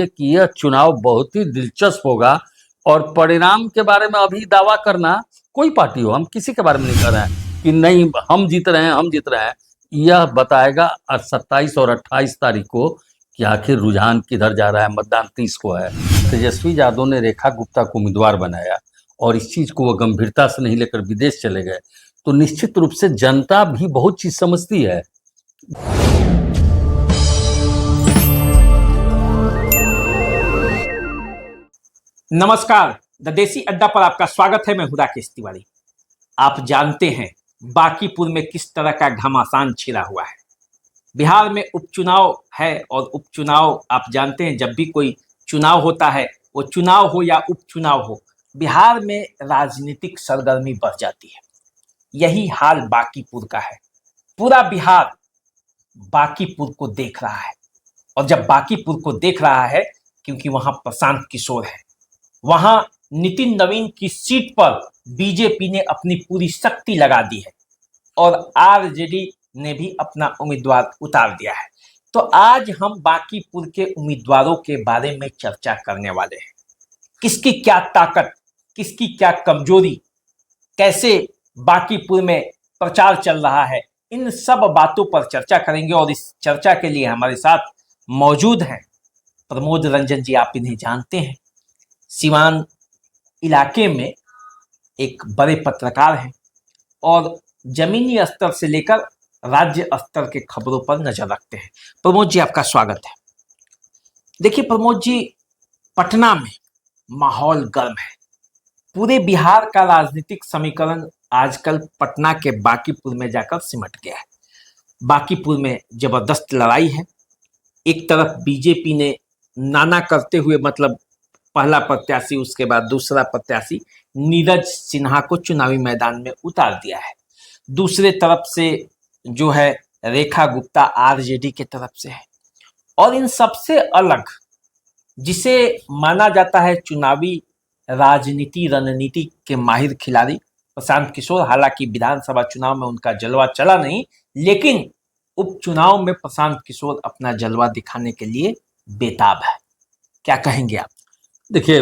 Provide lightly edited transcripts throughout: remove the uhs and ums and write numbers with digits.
कि यह चुनाव बहुत ही दिलचस्प होगा और परिणाम के बारे में अभी दावा करना, कोई पार्टी हो, हम किसी के बारे में नहीं कर रहे हैं कि नहीं हम जीत रहे हैं, हम जीत रहे हैं। यह बताएगा 27 और 28 तारीख को कि आखिर रुझान किधर जा रहा है। मतदान 30 को है। तेजस्वी यादव ने रेखा गुप्ता को उम्मीदवार बनाया और इस चीज को वो गंभीरता से नहीं लेकर विदेश चले गए, तो निश्चित रूप से जनता भी बहुत चीज समझती है। नमस्कार, द देसी अड्डा पर आपका स्वागत है। मैं हूं राकेश तिवारी। आप जानते हैं बांकीपुर में किस तरह का घमासान छिड़ा हुआ है। बिहार में उपचुनाव है और उपचुनाव आप जानते हैं, जब भी कोई चुनाव होता है, वो चुनाव हो या उपचुनाव हो, बिहार में राजनीतिक सरगर्मी बढ़ जाती है। यही हाल बांकीपुर का है। पूरा बिहार बांकीपुर को देख रहा है और जब बांकीपुर को देख रहा है क्योंकि वहां प्रशांत किशोर है, वहां नितिन नवीन की सीट पर बीजेपी ने अपनी पूरी शक्ति लगा दी है और आरजेडी ने भी अपना उम्मीदवार उतार दिया है। तो आज हम बांकीपुर के उम्मीदवारों के बारे में चर्चा करने वाले हैं। किसकी क्या ताकत, किसकी क्या कमजोरी, कैसे बांकीपुर में प्रचार चल रहा है, इन सब बातों पर चर्चा करेंगे। और इस चर्चा के लिए हमारे साथ मौजूद हैं प्रमोद रंजन जी। आप इन्हें जानते हैं, सिवान इलाके में एक बड़े पत्रकार हैं और जमीनी स्तर से लेकर राज्य स्तर के खबरों पर नजर रखते हैं। प्रमोद जी, आपका स्वागत है। देखिए प्रमोद जी, पटना में माहौल गर्म है। पूरे बिहार का राजनीतिक समीकरण आजकल पटना के बांकीपुर में जाकर सिमट गया है। बांकीपुर में जबरदस्त लड़ाई है। एक तरफ बीजेपी ने नाना करते हुए, मतलब पहला प्रत्याशी, उसके बाद दूसरा प्रत्याशी नीरज सिन्हा को चुनावी मैदान में उतार दिया है। दूसरे तरफ से जो है रेखा गुप्ता आरजेडी के तरफ से है। और इन सबसे अलग, जिसे माना जाता है चुनावी राजनीति रणनीति के माहिर खिलाड़ी प्रशांत किशोर, हालांकि विधानसभा चुनाव में उनका जलवा चला नहीं, लेकिन उपचुनाव में प्रशांत किशोर अपना जलवा दिखाने के लिए बेताब है। क्या कहेंगे आप? देखिए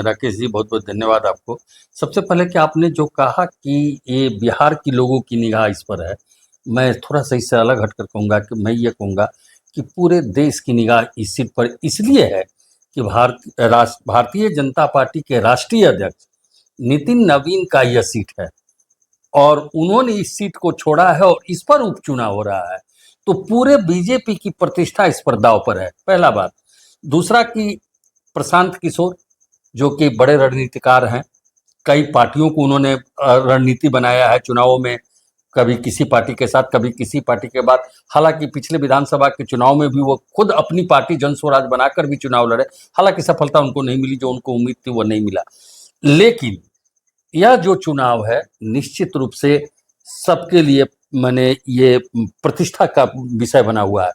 राकेश जी, बहुत बहुत धन्यवाद आपको। सबसे पहले कि आपने जो कहा कि ये बिहार की लोगों की निगाह इस पर है, मैं थोड़ा सा इससे अलग हटकर कहूँगा कि मैं ये कहूँगा कि पूरे देश की निगाह इस सीट पर इसलिए है कि भारतीय जनता पार्टी के राष्ट्रीय अध्यक्ष नितिन नवीन का यह सीट है और उन्होंने इस सीट को छोड़ा है और इस पर उपचुनाव हो रहा है, तो पूरे बीजेपी की प्रतिष्ठा इस पर दांव पर है, पहला बात। दूसरा कि प्रशांत किशोर जो कि बड़े रणनीतिकार हैं, कई पार्टियों को उन्होंने रणनीति बनाया है चुनावों में, कभी किसी पार्टी के साथ, कभी किसी पार्टी के बाद। हालांकि पिछले विधानसभा के चुनाव में भी वो खुद अपनी पार्टी जन स्वराज बनाकर भी चुनाव लड़े, हालांकि सफलता उनको नहीं मिली, जो उनको उम्मीद थी वो नहीं मिला। लेकिन यह जो चुनाव है निश्चित रूप से सबके लिए मैंने ये प्रतिष्ठा का विषय बना हुआ है,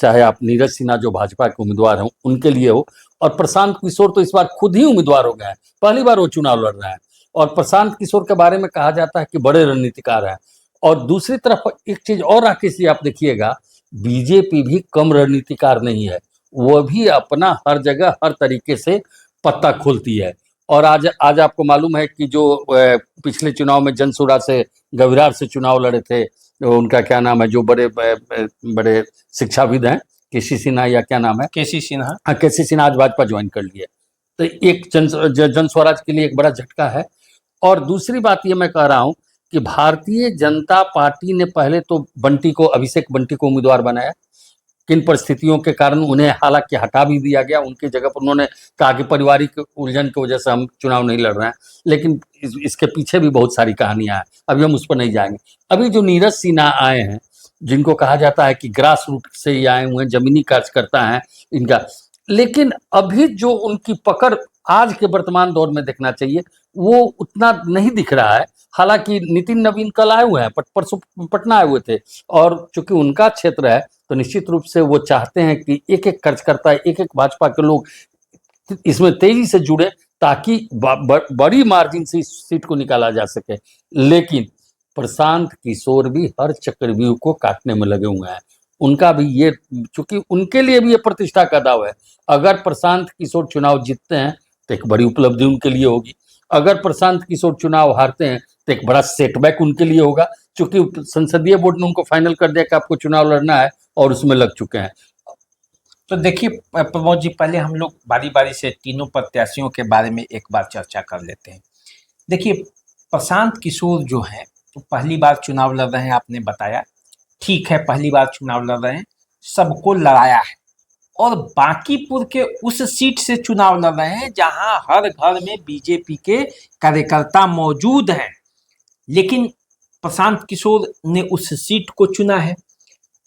चाहे आप नीरज सिन्हा जो भाजपा के उम्मीदवार हैं उनके लिए हो, और प्रशांत किशोर तो इस बार खुद ही उम्मीदवार हो गए हैं, पहली बार वो चुनाव लड़ रहे हैं। और प्रशांत किशोर के बारे में कहा जाता है कि बड़े रणनीतिकार हैं। और दूसरी तरफ एक चीज और राकेश जी, आप देखिएगा, बीजेपी भी कम रणनीतिकार नहीं है, वो भी अपना हर जगह हर तरीके से पत्ता खोलती है। और आज आज आपको मालूम है कि जो पिछले चुनाव में जनसुराज से गविरार से चुनाव लड़े थे, उनका क्या नाम है, जो बड़े बड़े शिक्षाविद हैं, केसी सिन्हा या क्या नाम है, केसी सिन्हा। हाँ, केसी सिन्हा आज भाजपा ज्वाइन कर लिए, तो एक जन स्वराज के लिए एक बड़ा झटका है। और दूसरी बात ये मैं कह रहा हूँ कि भारतीय जनता पार्टी ने पहले तो अभिषेक बंटी को उम्मीदवार बनाया, किन परिस्थितियों के कारण उन्हें हालांकि हटा भी दिया गया, उनकी जगह पर उन्होंने कहा कि पारिवारिक उलझन की वजह से हम चुनाव नहीं लड़ रहे हैं, लेकिन इसके पीछे भी बहुत सारी कहानियां हैं, अभी हम उस पर नहीं जाएंगे। अभी जो नीरज सिन्हा आए हैं, जिनको कहा जाता है कि ग्रास रूट से ही आए हुए हैं, जमीनी कार्यकर्ता हैं इनका, लेकिन अभी जो उनकी पकड़ आज के वर्तमान दौर में देखना चाहिए वो उतना नहीं दिख रहा है। हालांकि नितिन नवीन कल आए हुए हैं, परसों पटना आए हुए थे, और चूंकि उनका क्षेत्र है तो निश्चित रूप से वो चाहते हैं कि एक एक कार्यकर्ता, एक एक भाजपा के लोग इसमें तेजी से जुड़े ताकि बड़ी मार्जिन से इस सीट को निकाला जा सके। लेकिन प्रशांत किशोर भी हर चक्रव्यूह को काटने में लगे हुए हैं। उनका भी ये, चूंकि उनके लिए भी ये प्रतिष्ठा का दाव है। अगर प्रशांत किशोर चुनाव जीतते हैं तो एक बड़ी उपलब्धि उनके लिए होगी, अगर प्रशांत किशोर चुनाव हारते हैं तो एक बड़ा सेटबैक उनके लिए होगा, क्योंकि संसदीय बोर्ड ने उनको फाइनल कर दिया कि आपको चुनाव लड़ना है और उसमें लग चुके हैं। तो देखिए प्रमोद जी, पहले हम लोग बारी बारी से तीनों प्रत्याशियों के बारे में एक बार चर्चा कर लेते हैं। देखिए, प्रशांत किशोर जो है तो पहली बार चुनाव लड़ रहे हैं, आपने बताया, ठीक है, पहली बार चुनाव लड़ रहे हैं, सबको लड़ाया है, और बांकीपुर के उस सीट से चुनाव लड़ रहे हैं जहां हर घर में बीजेपी के कार्यकर्ता मौजूद हैं। लेकिन प्रशांत किशोर ने उस सीट को चुना है,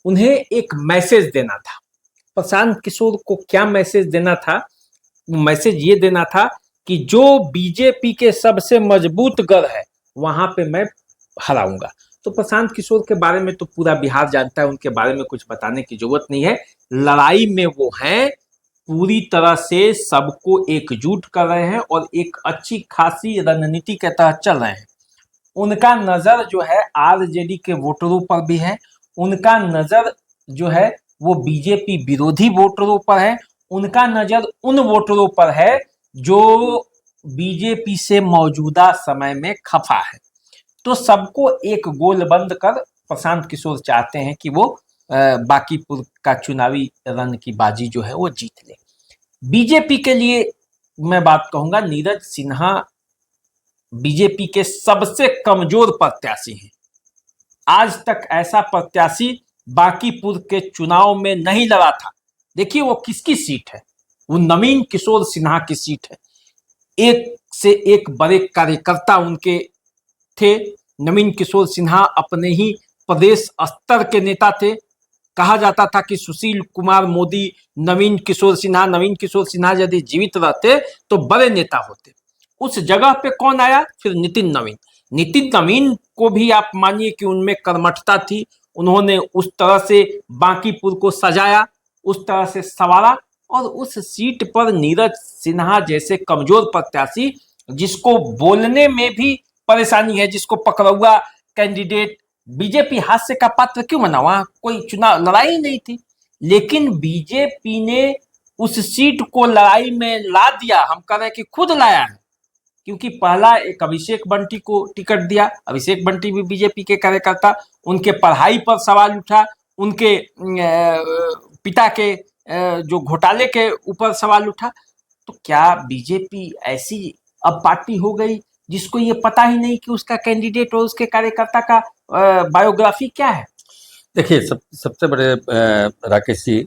उन्हें एक मैसेज देना था। प्रशांत किशोर को क्या मैसेज देना था? मैसेज ये देना था कि जो बीजेपी के सबसे मजबूत गढ़ है वहां पे मैं हराऊंगा। तो प्रशांत किशोर के बारे में तो पूरा बिहार जानता है, उनके बारे में कुछ बताने की जरूरत नहीं है। लड़ाई में वो हैं, पूरी तरह से सबको एकजुट कर रहे हैं और एक अच्छी खासी रणनीति के तहत चल रहे हैं। उनका नजर जो है आरजेडी के वोटरों पर भी है, उनका नजर जो है वो बीजेपी विरोधी वोटरों पर है, उनका नजर उन वोटरों पर है जो बीजेपी से मौजूदा समय में खफा है। तो सबको एक गोल बंद कर प्रशांत किशोर चाहते हैं कि वो बांकीपुर का चुनावी रण की बाजी जो है वो जीत ले। बीजेपी के लिए मैं बात कहूंगा, नीरज सिन्हा बीजेपी के सबसे कमजोर प्रत्याशी हैं। आज तक ऐसा प्रत्याशी बांकीपुर के चुनाव में नहीं लड़ा था। देखिए वो किसकी सीट है, वो नवीन किशोर सिन्हा की सीट है। एक से एक बड़े कार्यकर्ता उनके थे। नवीन किशोर सिन्हा अपने ही प्रदेश स्तर के नेता थे। कहा जाता था कि सुशील कुमार मोदी, नवीन किशोर सिन्हा यदि जीवित रहते तो बड़े नेता होते। उस जगह पे कौन आया? फिर नितिन नवीन को भी आप मानिए कि उनमें कर्मठता थी। उन्होंने उस तरह से बांकीपुर को सजाया, उस तरह से संवारा, और उस सीट पर नीरज सिन्हा जैसे कमजोर प्रत्याशी, जिसको बोलने में भी परेशानी है, जिसको पकड़ुआ कैंडिडेट, बीजेपी हास्य का पात्र क्यों बना? वहां कोई चुनाव लड़ाई नहीं थी, लेकिन बीजेपी ने उस सीट को लड़ाई में ला दिया। हम कह रहे हैं कि खुद लाया है, क्योंकि पहला एक अभिषेक बंटी को टिकट दिया। अभिषेक बंटी भी बीजेपी के कार्यकर्ता, उनके पढ़ाई पर सवाल उठा, उनके पिता के जो घोटाले के ऊपर सवाल उठा। तो क्या बीजेपी ऐसी अब पार्टी हो गई जिसको ये पता ही नहीं कि उसका कैंडिडेट और उसके कार्यकर्ता का बायोग्राफी क्या है? देखिए, सबसे बड़े राकेश जी,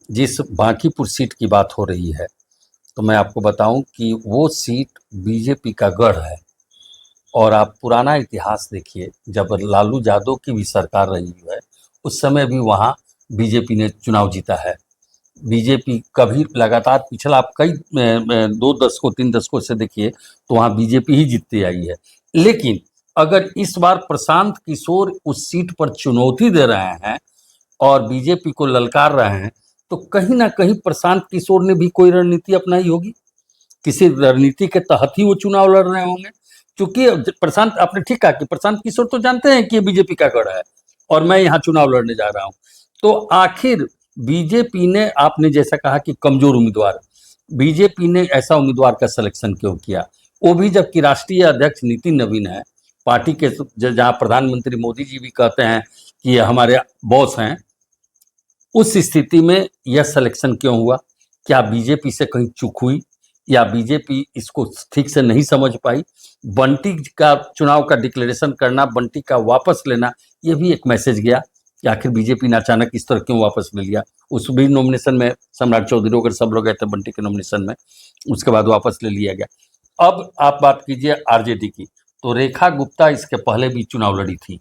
जिस बांकीपुर सीट की बात हो रही है, तो मैं आपको बताऊं कि वो सीट बीजेपी का गढ़ है। और आप पुराना इतिहास देखिए, जब लालू यादव की भी सरकार रही है उस समय भी वहाँ बीजेपी ने चुनाव जीता है। बीजेपी कभी लगातार पिछला आप कई 2 दशकों 3 दशकों से देखिए तो वहाँ बीजेपी ही जीतती आई है। लेकिन अगर इस बार प्रशांत किशोर उस सीट पर चुनौती दे रहे हैं और बीजेपी को ललकार रहे हैं, तो कहीं ना कहीं प्रशांत किशोर ने भी कोई रणनीति अपनाई होगी, किसी रणनीति के तहत ही वो चुनाव लड़ रहे होंगे। क्योंकि प्रशांत, आपने ठीक कहा कि प्रशांत किशोर तो जानते हैं कि ये बीजेपी का गढ़ है और मैं यहाँ चुनाव लड़ने जा रहा हूँ। तो आखिर बीजेपी ने, आपने जैसा कहा कि कमजोर उम्मीदवार, बीजेपी ने ऐसा उम्मीदवार का सिलेक्शन क्यों किया? वो भी जबकि राष्ट्रीय अध्यक्ष नितिन नवीन है, पार्टी के जहाँ प्रधानमंत्री मोदी जी भी कहते हैं कि ये हमारे बॉस हैं, उस स्थिति में यह सिलेक्शन क्यों हुआ? क्या बीजेपी से कहीं चूक हुई या बीजेपी इसको ठीक से नहीं समझ पाई? बंटी का चुनाव का डिक्लेरेशन करना, बंटी का वापस लेना, ये भी एक मैसेज गया कि आखिर बीजेपी ने अचानक इस तरह क्यों वापस ले लिया। उस भी नॉमिनेशन में सम्राट चौधरी वगैरह सब लोग गए थे बंटी के नॉमिनेशन में, उसके बाद वापस ले लिया गया। अब आप बात कीजिए आरजेडी की, तो रेखा गुप्ता इसके पहले भी चुनाव लड़ी थी,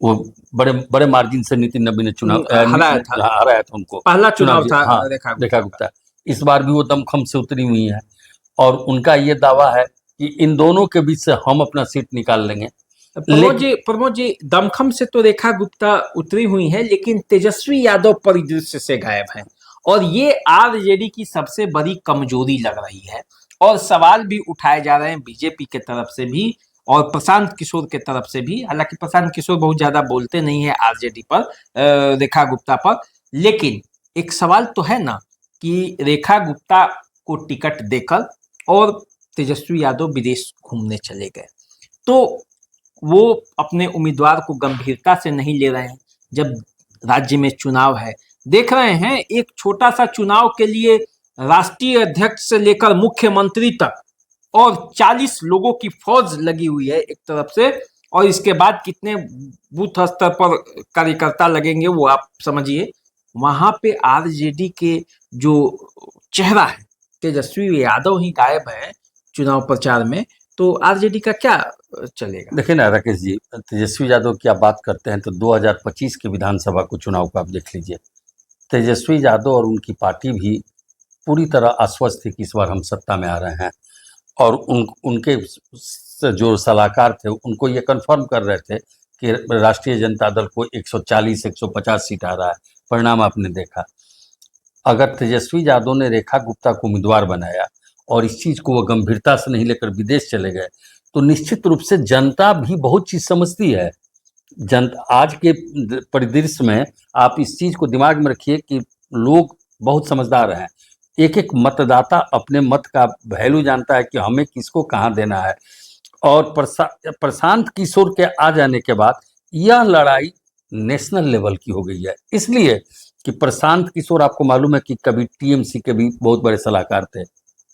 वो बड़े बड़े मार्जिन से नितिन नबी ने चुनाव हराया था उनको, पहला चुनाव था। हाँ, रेखा गुप्ता। इस बार भी वो दमखम से उतरी हुई है और उनका ये दावा है कि इन दोनों के बीच से हम अपना सीट निकाल लेंगे। प्रमोद जी, दमखम से तो रेखा गुप्ता उतरी हुई है, लेकिन तेजस्वी यादव परिदृश्य से गायब हैं, और ये आरजेडी की सबसे बड़ी कमजोरी लग रही है। और सवाल भी उठाए जा रहे हैं बीजेपी के तरफ से भी, और प्रशांत किशोर के तरफ से भी, हालांकि प्रशांत किशोर बहुत ज्यादा बोलते नहीं है आरजेडी पर, रेखा गुप्ता पर, लेकिन एक सवाल तो है ना कि रेखा गुप्ता को टिकट देकर और तेजस्वी यादव विदेश घूमने चले गए, तो वो अपने उम्मीदवार को गंभीरता से नहीं ले रहे हैं। जब राज्य में चुनाव है, देख रहे हैं एक छोटा सा चुनाव के लिए राष्ट्रीय अध्यक्ष से लेकर मुख्यमंत्री तक और 40 लोगों की फौज लगी हुई है एक तरफ से, और इसके बाद कितने बूथ स्तर पर कार्यकर्ता लगेंगे वो आप समझिए। वहां पे आरजेडी के जो चेहरा है तेजस्वी यादव ही गायब है चुनाव प्रचार में, तो आरजेडी का क्या चलेगा? देखिए ना राकेश जी, तेजस्वी यादव की आप बात करते हैं तो 2025 के विधानसभा को चुनाव को आप देख लीजिए। तेजस्वी यादव और उनकी पार्टी भी पूरी तरह आश्वस्त थी कि इस बार हम सत्ता में आ रहे हैं, और उनके जो सलाहकार थे उनको ये कन्फर्म कर रहे थे कि राष्ट्रीय जनता दल को 140-150 सीट आ रहा है। परिणाम आपने देखा। अगर तेजस्वी यादव ने रेखा गुप्ता को उम्मीदवार बनाया और इस चीज़ को वो गंभीरता से नहीं लेकर विदेश चले गए, तो निश्चित रूप से जनता भी बहुत चीज़ समझती है। आज के परिदृश्य में आप इस चीज़ को दिमाग में रखिए कि लोग बहुत समझदार हैं। एक एक मतदाता अपने मत का वैल्यू जानता है कि हमें किसको कहाँ देना है। और प्रशांत किशोर के आ जाने के बाद यह लड़ाई नेशनल लेवल की हो गई है, इसलिए कि प्रशांत किशोर आपको मालूम है कि कभी टीएमसी के भी बहुत बड़े सलाहकार थे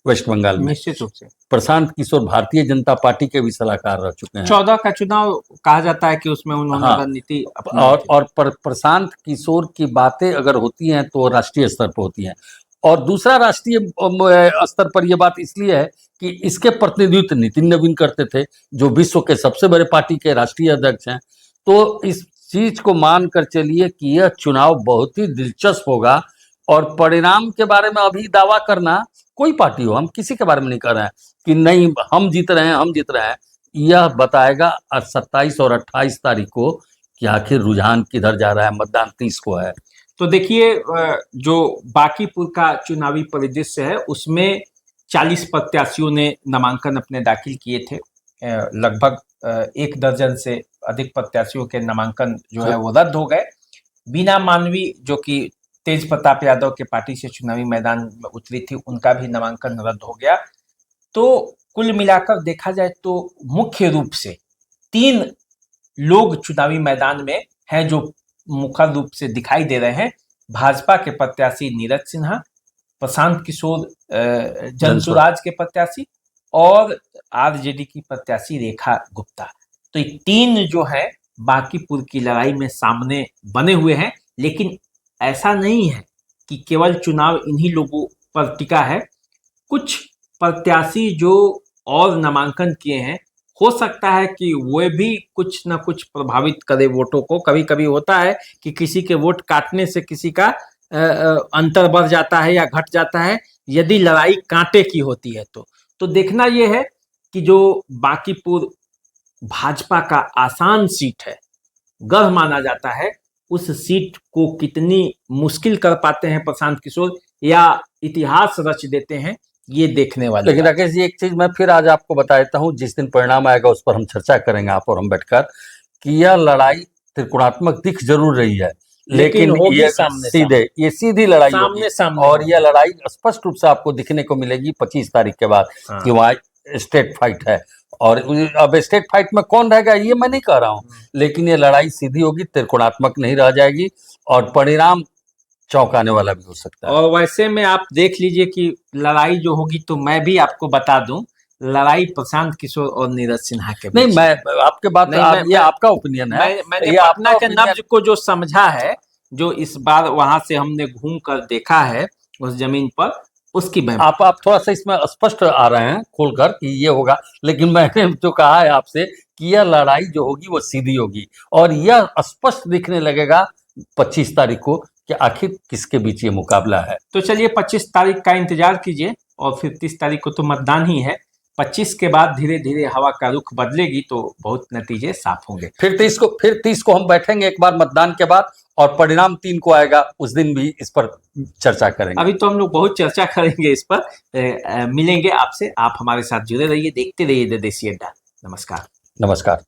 वेस्ट बंगाल में। निश्चित रूप से प्रशांत किशोर भारतीय जनता पार्टी के भी सलाहकार रह चुके हैं। 14 का चुनाव कहा जाता है कि उसमें उन्होंने हाँ, रणनीति अपनाई थी। और प्रशांत किशोर की बातें अगर होती हैं तो राष्ट्रीय स्तर पर होती हैं। और दूसरा राष्ट्रीय स्तर पर यह बात इसलिए है कि इसके प्रतिनिधित्व नितिन नवीन करते थे, जो विश्व के सबसे बड़े पार्टी के राष्ट्रीय अध्यक्ष हैं। तो इस चीज को मान कर चलिए कि यह चुनाव बहुत ही दिलचस्प होगा। और परिणाम के बारे में अभी दावा करना, कोई पार्टी हो, हम किसी के बारे में नहीं कर रहे हैं कि नहीं हम जीत रहे हैं, हम जीत रहे हैं। यह बताएगा 27 और 28 तारीख को कि आखिर रुझान किधर जा रहा है। मतदान 30 को है। तो देखिए, जो बांकीपुर का चुनावी परिदृश्य है उसमें 40 प्रत्याशियों ने नामांकन अपने दाखिल किए थे। लगभग 1 दर्जन से अधिक प्रत्याशियों के नामांकन जो है वो रद्द हो गए। बीना मानवी जो कि तेज प्रताप यादव के पार्टी से चुनावी मैदान में उतरी थी, उनका भी नामांकन रद्द हो गया। तो कुल मिलाकर देखा जाए तो मुख्य रूप से 3 लोग चुनावी मैदान में हैं जो मुखर रूप से दिखाई दे रहे हैं। भाजपा के प्रत्याशी नीरज सिन्हा, प्रशांत किशोर जनसुराज के प्रत्याशी और आरजेडी की प्रत्याशी रेखा गुप्ता। तो ये 3 जो है बांकीपुर की लड़ाई में सामने बने हुए हैं। लेकिन ऐसा नहीं है कि केवल चुनाव इन्हीं लोगों पर टिका है। कुछ प्रत्याशी जो और नामांकन किए हैं, हो सकता है कि वे भी कुछ ना कुछ प्रभावित करे वोटों को। कभी कभी होता है कि किसी के वोट काटने से किसी का अंतर बढ़ जाता है या घट जाता है, यदि लड़ाई कांटे की होती है तो देखना यह है कि जो बांकीपुर भाजपा का आसान सीट है, गढ़ माना जाता है, उस सीट को कितनी मुश्किल कर पाते हैं प्रशांत किशोर या इतिहास रच देते हैं, ये देखने वाले। लेकिन राकेश जी, एक चीज मैं फिर आज आपको बता देता हूँ, जिस दिन परिणाम आएगा उस पर हम चर्चा करेंगे आप और हम बैठकर, कि यह लड़ाई त्रिकोणात्मक दिख जरूर रही है, लेकिन ये सीधी लड़ाई होगी। और यह लड़ाई स्पष्ट रूप से आपको दिखने को मिलेगी 25 तारीख के बाद। हाँ। कि वहाँ स्टेट फाइट है, और अब स्टेट फाइट में कौन रहेगा ये मैं नहीं कह रहा हूँ, लेकिन ये लड़ाई सीधी होगी, त्रिकोणात्मक नहीं रह जाएगी, और परिणाम चौंकाने वाला भी हो सकता है। और वैसे में आप देख लीजिए कि लड़ाई जो होगी, तो मैं भी आपको बता दूं, लड़ाई प्रशांत किशोर और नीरज सिन्हा के बीच। नहीं, मैं आपके बात ये आपका ओपिनियन है। मैंने पटना के नब्ज को जो समझा है, जो इस बार वहां से हमने घूम कर देखा है उस जमीन पर, उसकी आप थोड़ा सा इसमें स्पष्ट आ रहे हैं खोलकर कि ये होगा, लेकिन मैंने जो कहा है आपसे कि यह लड़ाई जो होगी वो सीधी होगी, और यह स्पष्ट दिखने लगेगा 25 तारीख को कि आखिर किसके बीच ये मुकाबला है। तो चलिए 25 तारीख का इंतजार कीजिए, और फिर 30 तारीख को तो मतदान ही है। 25 के बाद धीरे धीरे हवा का रुख बदलेगी, तो बहुत नतीजे साफ होंगे। फिर 30 को हम बैठेंगे एक बार मतदान के बाद, और परिणाम 3 को आएगा, उस दिन भी इस पर चर्चा करेंगे। अभी तो हम लोग बहुत चर्चा करेंगे इस पर। मिलेंगे आपसे, आप हमारे साथ जुड़े रहिए, देखते रहिए द देसी अड्डा। नमस्कार। नमस्कार।